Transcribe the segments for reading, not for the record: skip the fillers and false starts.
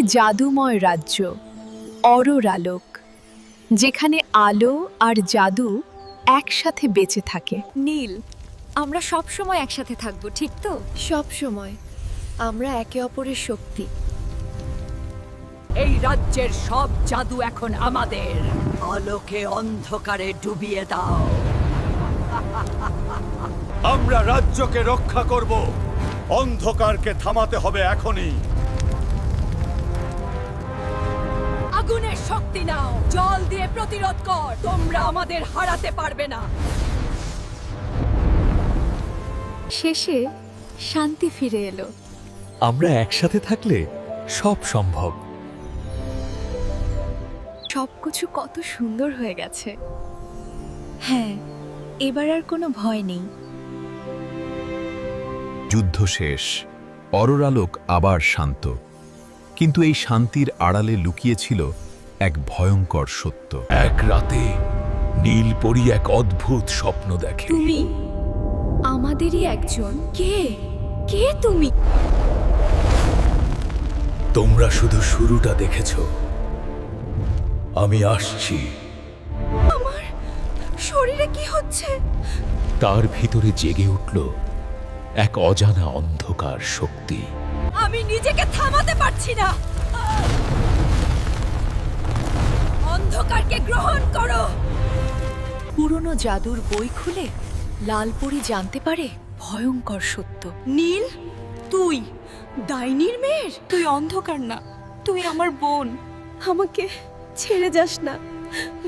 জাদুময় রাজ্য অরোর আলোক, যেখানে আলো আর জাদু একসাথে বেঁচে থাকে। নীল, আমরা সব সময় একসাথে থাকবো, ঠিক তো? সব সময় আমরা একে অপরের শক্তি। এই রাজ্যের সব জাদু এখন আমাদের। আলোকে অন্ধকারে ডুবিয়ে দাও। আমরা রাজ্যকে রক্ষা করব। অন্ধকারকে থামাতে হবে এখনই। আগুনের শক্তি নাও, জল দিয়ে প্রতিরোধ কর। তোমরা আমাদের হারাতে পারবে না। শেষে শান্তি ফিরে এলো। আমরা একসাথে থাকলে সব সম্ভব। সবকিছু কত সুন্দর হয়ে গেছে। হ্যাঁ, এবার আর কোনো ভয় নেই। যুদ্ধ শেষ, অরোর আলোক আবার শান্ত, কিন্তু এই শান্তির আড়ালে লুকিয়েছিল এক ভয়ঙ্কর সত্য। এক রাতে নীলপরি এক অদ্ভুত স্বপ্ন দেখে। তুমি আমাদেরই একজন। কে কে তুমি? তোমরা শুধু শুরুটা দেখেছ, আমি আসছি। শরীরে কি হচ্ছে? তার ভিতরে জেগে উঠল এক অজানা অন্ধকার শক্তি। আমি নিজেকে থামাতে পারছি না। অন্ধকারকে গ্রহণ করো। পুরনো জাদুর বই খুলে লালপরি জানতে পারে ভয়ঙ্কর সত্য। নীল, তুই ডাইনির মেয়ের? তুই অন্ধকার না, তুই আমার বোন। আমাকে ছেড়ে যাস না।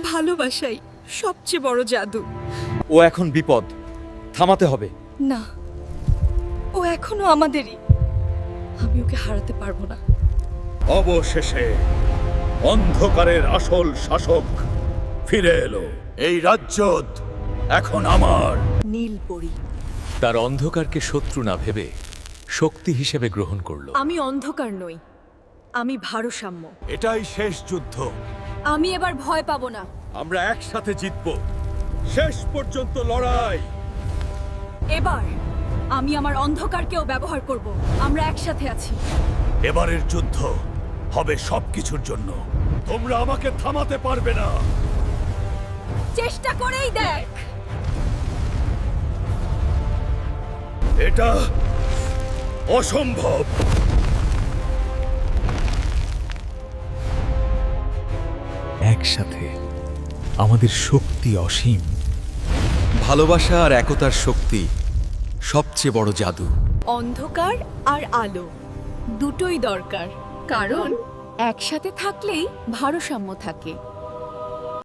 ভালোবাসাই সবচেয়ে বড় জাদু। ও এখন বিপদ, থামাতে হবে। না, ও এখনো আমাদেরই। আমি ওকে হারাতে পারবো না। অবশেষে অন্ধকারের আসল শাসক ফিরে এলো। এই রাজ্য এখন আমার। নীলপরি, তার অন্ধকারকে শত্রু না ভেবে শক্তি হিসেবে গ্রহণ করল। আমি অন্ধকার নই, আমি ভারসাম্য। এটাই শেষ যুদ্ধ। আমি এবার ভয় পাবো না। আমরা একসাথে জিতব। শেষ পর্যন্ত লড়াই। এবার আমি আমার অন্ধকারকেও ব্যবহার করব। আমরা একসাথে আছি। এবারের যুদ্ধ হবে সবকিছুর জন্য। তোমরা আমাকে থামাতে পারবে না। চেষ্টা করেই দেখ। এটা অসম্ভব। একসাথে আমাদের শক্তি অসীম। ভালোবাসা আর একতার শক্তি সবচেয়ে বড় জাদু। অন্ধকার আর আলো দুটোই দরকার, কারণ একসাথে থাকলেই ভারসাম্য থাকে।